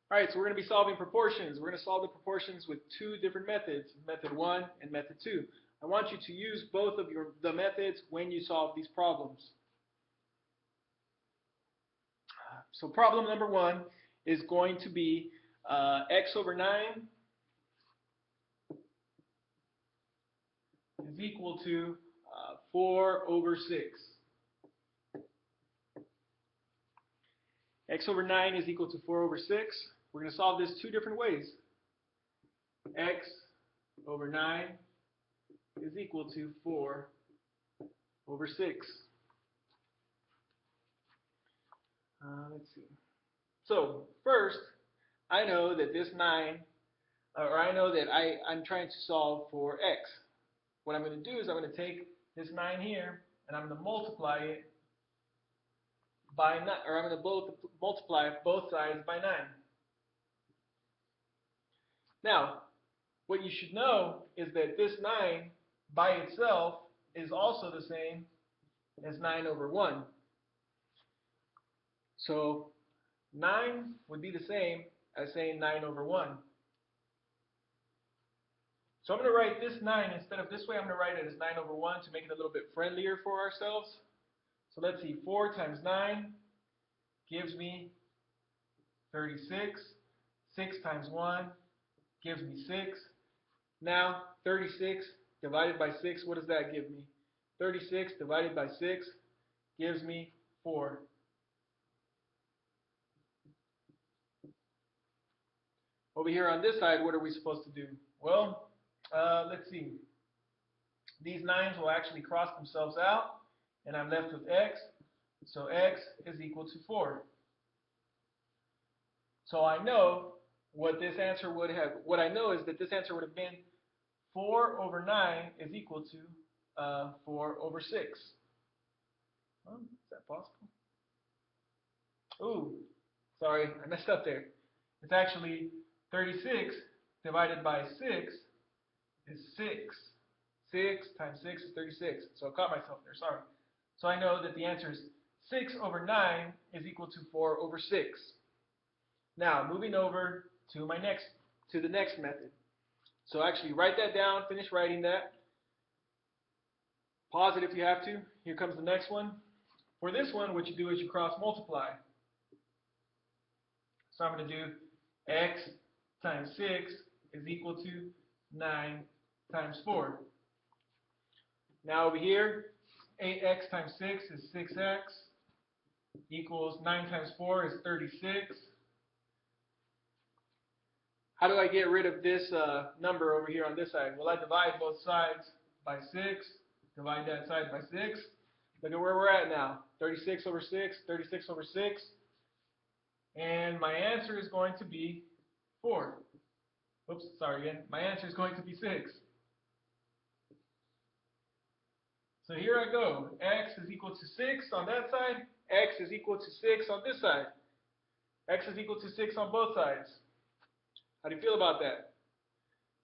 All right, so we're going to be solving proportions. We're going to solve the proportions with two different methods, method 1 and method 2. I want you to use both of the methods when you solve these problems. So problem number 1 is going to be x over 9 is equal to 4 over 6. X over 9 is equal to 4 over 6. We're going to solve this two different ways. X over 9 is equal to 4 over 6. Let's see. So first, I know that this 9, or I know that I'm trying to solve for x. What I'm going to do is I'm going to take this 9 here, and I'm going to multiply it by 9, or I'm going to multiply both sides by 9. Now, what you should know is that this 9 by itself is also the same as 9 over 1. So 9 would be the same as saying 9 over 1. So I'm going to write this 9, instead of this way, I'm going to write it as 9 over 1 to make it a little bit friendlier for ourselves. So let's see, 4 times 9 gives me 36. 6 times 1 gives me 6. Now, 36 divided by 6, what does that give me? 36 divided by 6 gives me 4. Over here on this side, what are we supposed to do? Well, let's see. These 9s will actually cross themselves out, and I'm left with x. So x is equal to 4. So I know what this answer would have. What I know is that this answer would have been 4 over 9 is equal to 4 over 6. Well, is that possible? Ooh, sorry, I messed up there. It's actually 36 divided by 6 is 6. 6 times 6 is 36. So I caught myself there, sorry. So I know that the answer is 6 over 9 is equal to 4 over 6. Now, moving over to the next method. So actually write that down, finish writing that. Pause it if you have to. Here comes the next one. For this one, what you do is you cross multiply. So I'm going to do x times 6 is equal to 9 times 4. Now over here, 8x times 6 is 6x equals 9 times 4 is 36. How do I get rid of this number over here on this side? Well, I divide both sides by 6. Divide that side by 6. Look at where we're at now. 36 over 6, 36 over 6. And my answer is going to be 4. Oops, sorry again. My answer is going to be 6. So here I go. X is equal to 6 on that side. X is equal to 6 on this side. X is equal to 6 on both sides. How do you feel about that?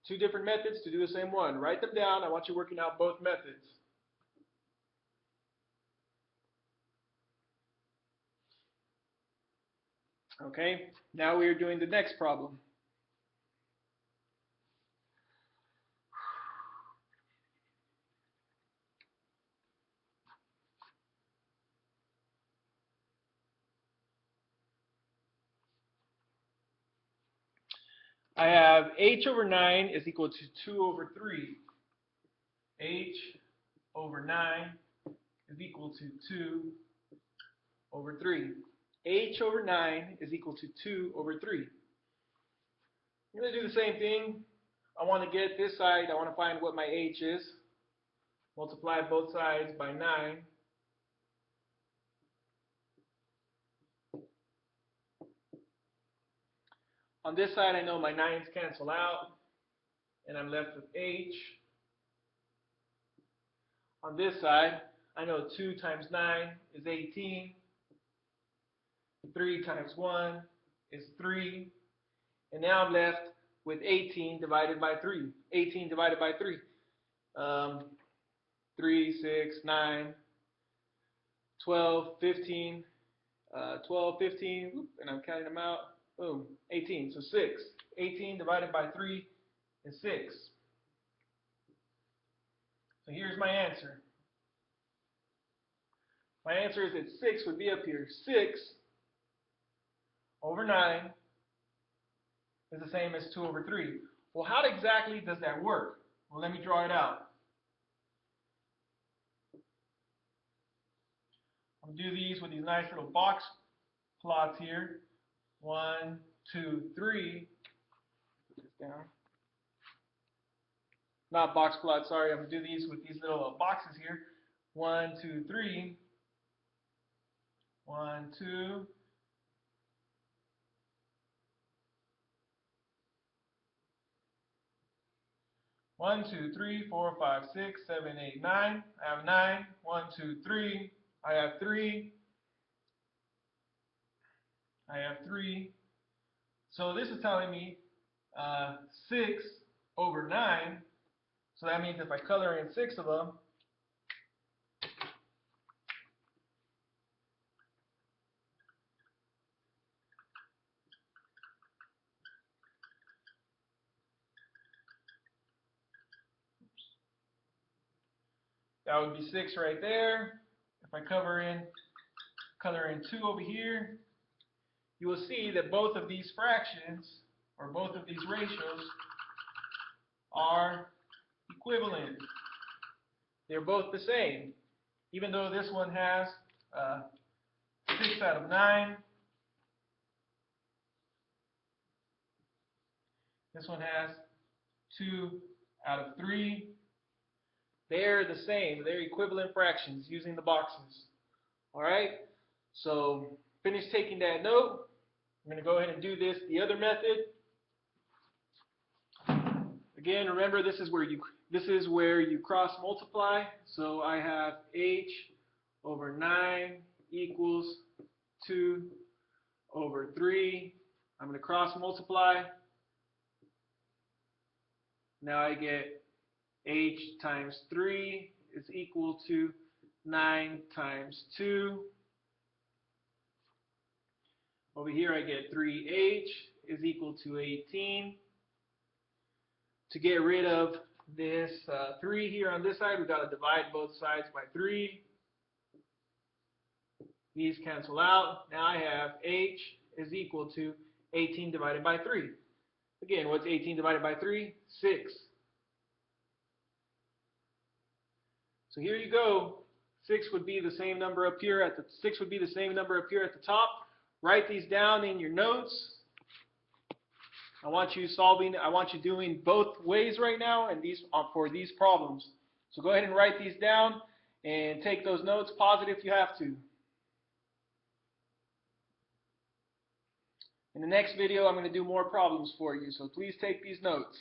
Two different methods to do the same one. Write them down. I want you working out both methods. Okay, now we are doing the next problem. I have h over 9 is equal to 2 over 3. H over 9 is equal to 2 over 3. H over 9 is equal to 2 over 3. I'm going to do the same thing. I want to get this side. I want to find what my h is. Multiply both sides by 9. On this side, I know my 9's cancel out, and I'm left with h. On this side, I know 2 times 9 is 18. 3 times 1 is 3. And now I'm left with 18 divided by 3. 18 divided by 3. 3, 6, 9, 12, 15, 12, 15, and I'm counting them out. Boom, 18, so 6. 18 divided by 3 is 6. So here's my answer. My answer is that 6 would be up here. 6 over 9 is the same as 2 over 3. Well, how exactly does that work? Well, let me draw it out. I'm going to do these with these nice little box plots here. 1, 2, 3. Put this down. Not box plots, sorry. I'm going to do these with these little boxes here. 1, 2, 3. 1, 2. 1, 2, 3, 4, 5, 6, 7, 8, 9. I have 9. 1, 2, 3. I have 3. I have 3. So this is telling me 6 over 9. So that means if I color in 6 of them, that would be 6 right there. If I color in 2 over here, you will see that both of these fractions, or both of these ratios, are equivalent. They're both the same. Even though this one has 6 out of 9, this one has 2 out of 3. They're the same. They're equivalent fractions using the boxes. Alright? So finish taking that note. I'm going to go ahead and do this the other method. Again, remember this is where you cross multiply. So I have h over 9 equals 2 over 3. I'm going to cross multiply. Now I get h times 3 is equal to 9 times 2. Over here I get 3h is equal to 18. To get rid of this 3 here on this side, we've got to divide both sides by 3. These cancel out. Now I have h is equal to 18 divided by 3. Again, what's 18 divided by 3? 6. So here you go. 6 would be the same number up here at the 6 would be the same number up here at the top. Write these down in your notes. I want you doing both ways right now, and these are for these problems. So go ahead and write these down and take those notes. Pause it if you have to. In the next video, I'm going to do more problems for you, so please take these notes.